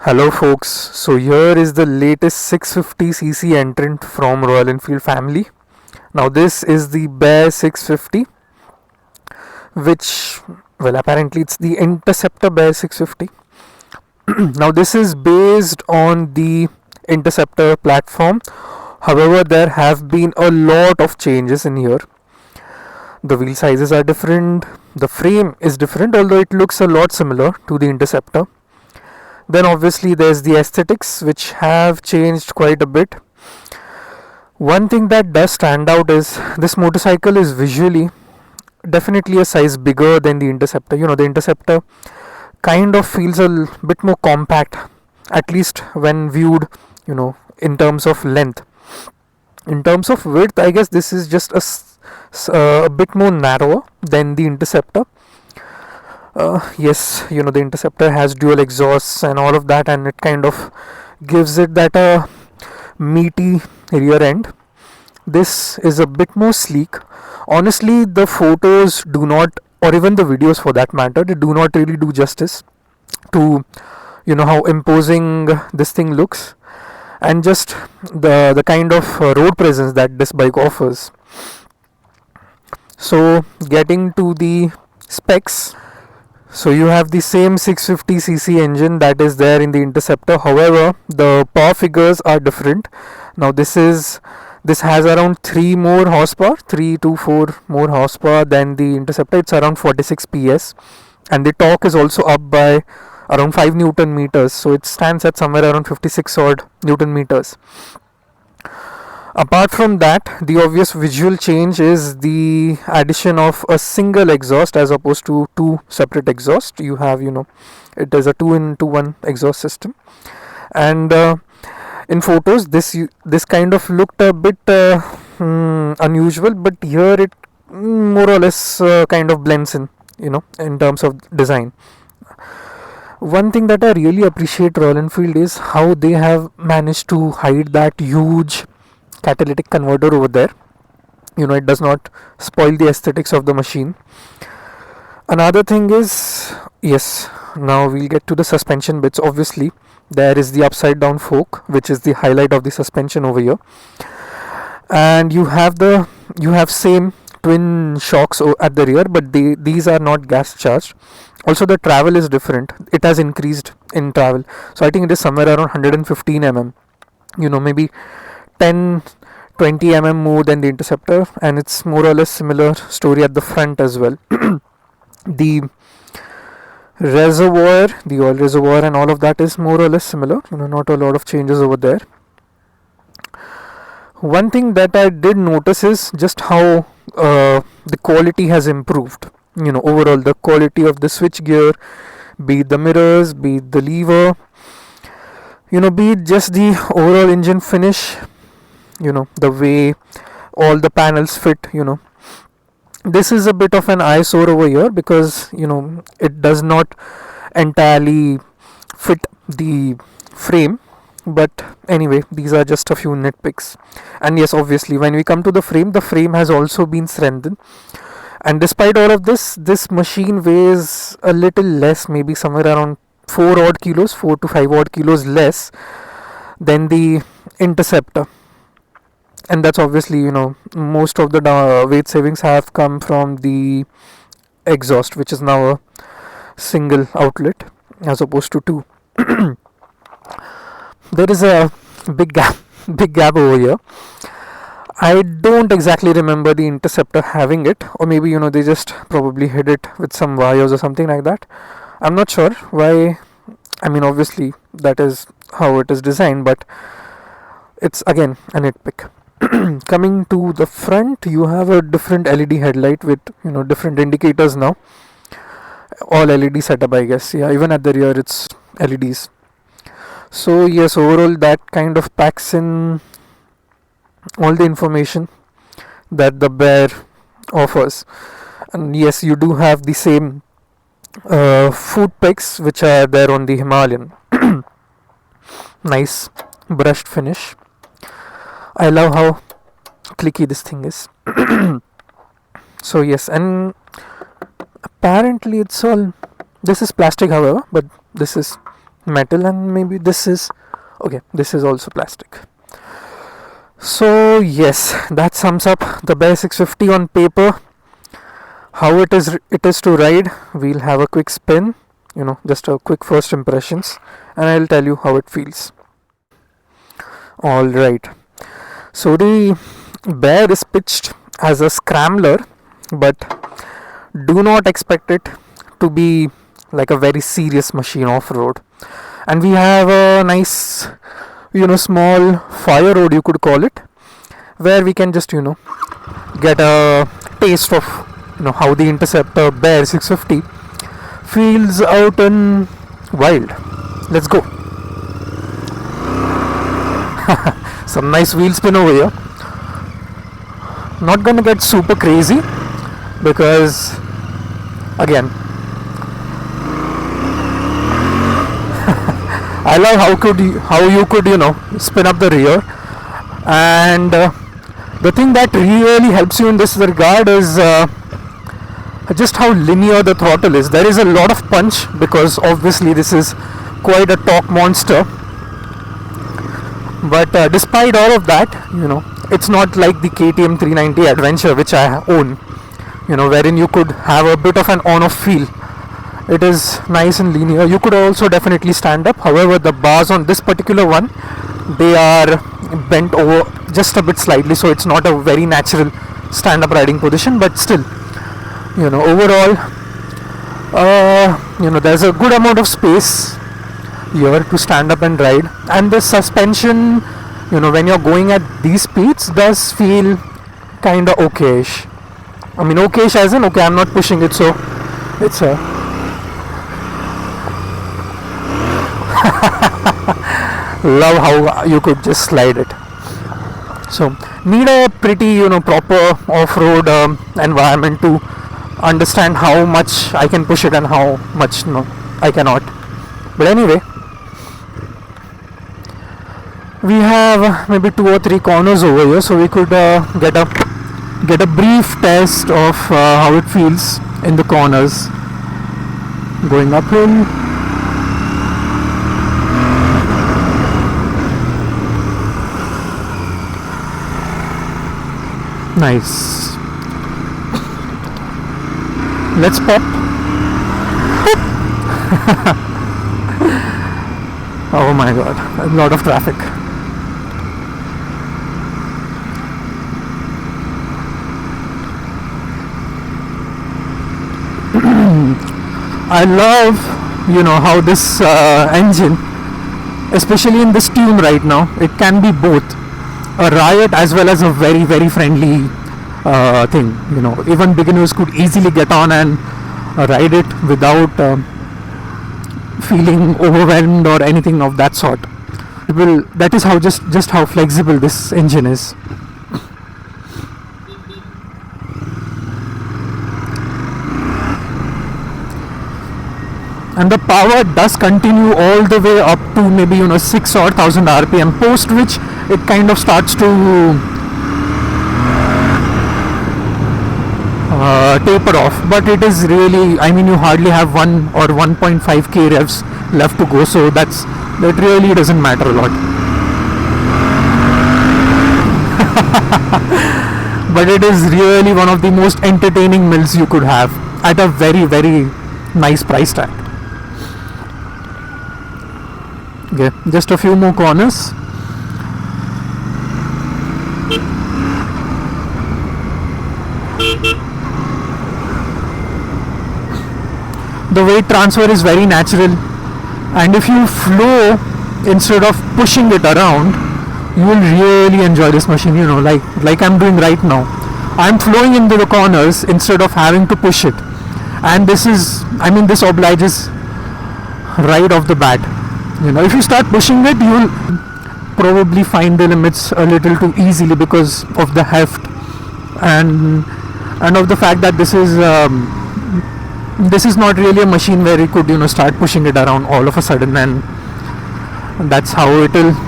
Hello folks, so here is the latest 650cc entrant from Royal Enfield family. Now this is the Bear 650, which, well, apparently it's the Interceptor Bear 650. Now this is based on the Interceptor platform. However, there have been a lot of changes in here. The wheel sizes are different, the frame is different, although it looks a lot similar to the Interceptor. Then obviously there's the aesthetics, which have changed quite a bit. One thing that does stand out is this motorcycle is visually definitely a size bigger than the Interceptor. The Interceptor kind of feels a bit more compact, at least when viewed, in terms of length. In terms of width, I guess this is just a bit more narrower than the Interceptor. Yes, the Interceptor has dual exhausts and all of that, and it kind of gives it that meaty rear end. This is a bit more sleek. Honestly, the photos do not, or even the videos for that matter, they do not really do justice to how imposing this thing looks, and just the kind of road presence that this bike offers. So getting to the specs, so you have the same 650cc engine that is there in the Interceptor. However, the power figures are different. Now this has around 3 more horsepower, 3 to 4 more horsepower than the Interceptor. It's around 46 PS, and the torque is also up by around 5 Newton meters. So it stands at somewhere around 56 odd Newton meters. Apart from that, the obvious visual change is the addition of a single exhaust as opposed to two separate exhausts. You have, it is a 2-in-1 exhaust system. And in photos, this kind of looked a bit unusual, but here it more or less kind of blends in terms of design. One thing that I really appreciate Royal Enfield is how they have managed to hide that huge catalytic converter over there. It does not spoil the aesthetics of the machine. Another thing is, yes, now we'll get to the suspension bits. Obviously there is the upside down fork, which is the highlight of the suspension over here, and you have same twin shocks at the rear, but these are not gas charged. Also, the travel is different. It has increased in travel, so I think it is somewhere around 115 mm, maybe 10-20 mm more than the Interceptor, and it's more or less similar story at the front as well. The reservoir, the oil reservoir and all of that is more or less similar, not a lot of changes over there. One thing that I did notice is just how the quality has improved. Overall the quality of the switch gear, be it the mirrors, be it the lever, be it just the overall engine finish, the way all the panels fit. This is a bit of an eyesore over here because it does not entirely fit the frame, but anyway, these are just a few nitpicks. And yes, obviously when we come to the frame has also been strengthened, and despite all of this machine weighs a little less, maybe somewhere around 4 to 5 odd kilos less than the Interceptor. And that's obviously, most of the weight savings have come from the exhaust, which is now a single outlet as opposed to two. There is a big gap over here. I don't exactly remember the Interceptor having it, or maybe they just probably hid it with some wires or something like that. I'm not sure why. I mean, obviously that is how it is designed, but it's again a nitpick. Coming to the front, you have a different LED headlight with different indicators now. All LED setup, I guess. Yeah, even at the rear it's LEDs. So yes, overall that kind of packs in all the information that the Bear offers. And yes, you do have the same foot pegs which are there on the Himalayan. Nice brushed finish. I love how clicky this thing is. So yes, and apparently it's all, this is plastic however, but this is metal, and maybe this is okay, this is also plastic. So yes, that sums up the Bear 650 on paper. How it is to ride, we'll have a quick spin, just a quick first impressions, and I'll tell you how it feels. All right, so the Bear is pitched as a scrambler, but do not expect it to be like a very serious machine off road. And we have a nice, small fire road, you could call it, where we can just, get a taste of, how the Interceptor Bear 650 feels out in wild. Let's go. Some nice wheel spin over here. Not gonna get super crazy because, again, I love how you could spin up the rear, and the thing that really helps you in this regard is just how linear the throttle is. There is a lot of punch because obviously this is quite a torque monster, but despite all of that, it's not like the KTM 390 Adventure which I own, wherein you could have a bit of an on-off feel. It is nice and linear. You could also definitely stand up. However, the bars on this particular one, they are bent over just a bit slightly, so it's not a very natural stand-up riding position. But still, overall, there's a good amount of space here to stand up and ride. And the suspension, when you're going at these speeds, does feel kind of okayish. I mean, okayish as in, okay, I'm not pushing it, so it's a love how you could just slide it. So need a pretty proper off-road environment to understand how much I can push it and how much I cannot. But anyway, we have maybe 2 or 3 corners over here, so we could get a brief test of how it feels in the corners going uphill. Nice. Let's pop. Oh my god, a lot of traffic. I love, how this engine, especially in this tune right now, it can be both a riot as well as a very, very friendly thing. Even beginners could easily get on and ride it without feeling overwhelmed or anything of that sort. That is how just how flexible this engine is. And the power does continue all the way up to maybe 6 or 1000 RPM, post which it kind of starts to taper off. But it is really, you hardly have 1 or 1.5k revs left to go, so that really doesn't matter a lot. But it is really one of the most entertaining mills you could have at a very, very nice price tag. Okay, just a few more corners. The weight transfer is very natural, and if you flow instead of pushing it around, you will really enjoy this machine. Like I'm doing right now. I'm flowing into the corners instead of having to push it, and this obliges right off the bat. If you start pushing it, you will probably find the limits a little too easily because of the heft and of the fact that this is not really a machine where you could start pushing it around all of a sudden, and that's how it is.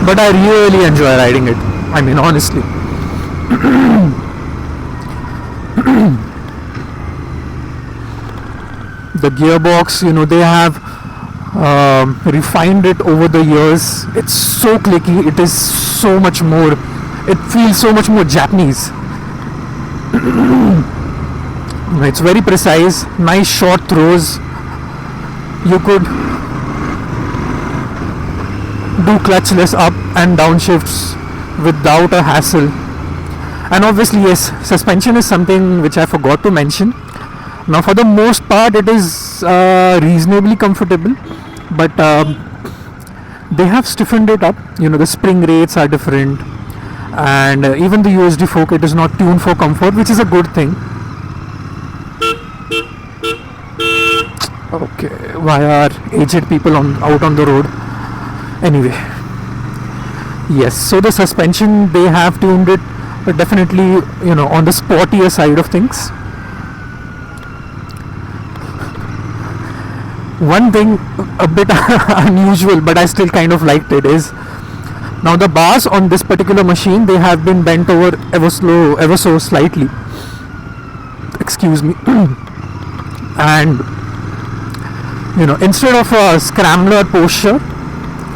But I really enjoy riding it, honestly. The gearbox, they have refined it over the years. It's so clicky. It is so much more. It feels so much more Japanese. It's very precise. Nice short throws. You could do clutchless up and down shifts without a hassle. And obviously, yes, suspension is something which I forgot to mention. Now, for the most part, it is reasonably comfortable, but they have stiffened it up. The spring rates are different, and even the USD fork, it is not tuned for comfort, which is a good thing. Okay, why are aged people out on the road? Anyway, yes, so the suspension, they have tuned it definitely, on the sportier side of things. One thing a bit unusual, but I still kind of liked it, is now the bars on this particular machine, they have been bent over ever so slightly. Excuse me. And instead of a scrambler posture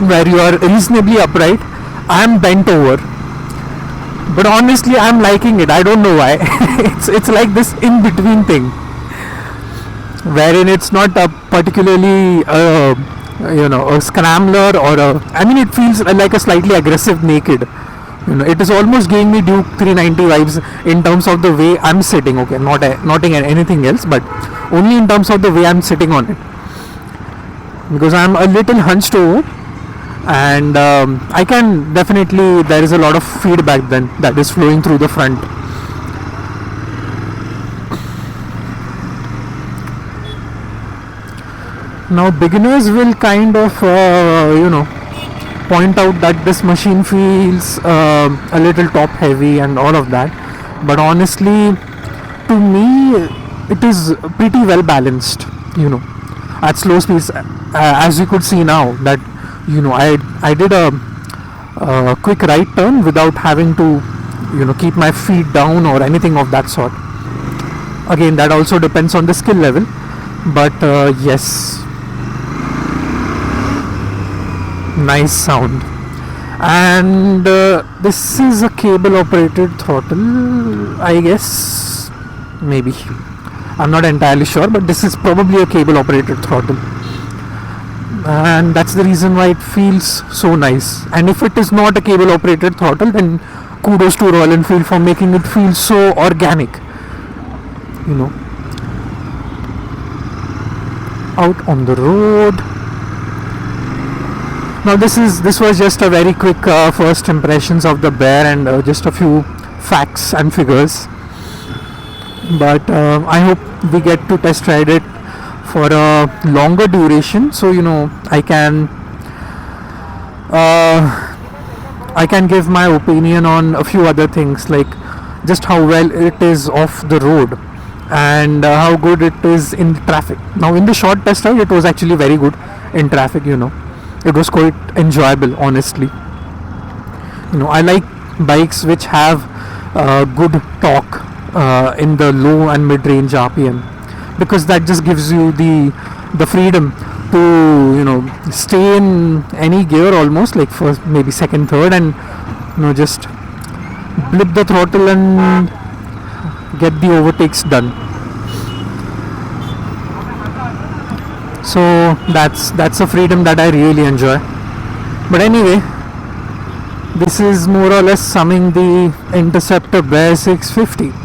where you are reasonably upright, I am bent over. But honestly, I'm liking it. I don't know why. it's like this in between thing, wherein it's not a particularly a scrambler or it feels like a slightly aggressive naked. It is almost giving me Duke 390 vibes in terms of the way I'm sitting. Okay, not anything else, but only in terms of the way I'm sitting on it, because I'm a little hunched over, and I can definitely, there is a lot of feedback then that is flowing through the front. Now beginners will kind of point out that this machine feels a little top heavy and all of that, but honestly, to me, it is pretty well balanced, at slow speeds, as you could see now that I did a quick right turn without having to keep my feet down or anything of that sort. Again, that also depends on the skill level, but yes, nice sound. And this is a cable operated throttle, I guess, maybe, I'm not entirely sure, but this is probably a cable operated throttle, and that's the reason why it feels so nice. And if it is not a cable operated throttle, then kudos to Royal Enfield for making it feel so organic, out on the road. Now this was just a very quick first impressions of the Bear, and just a few facts and figures, but I hope we get to test ride it for a longer duration, so I can give my opinion on a few other things, like just how well it is off the road and how good it is in traffic. Now in the short test ride, it was actually very good in traffic. It was quite enjoyable, honestly. I like bikes which have good torque in the low and mid-range RPM, because that just gives you the freedom to stay in any gear almost, like first, maybe second, third, and just blip the throttle and get the overtakes done. So that's a freedom that I really enjoy. But anyway, this is more or less summing the Interceptor Bear 650.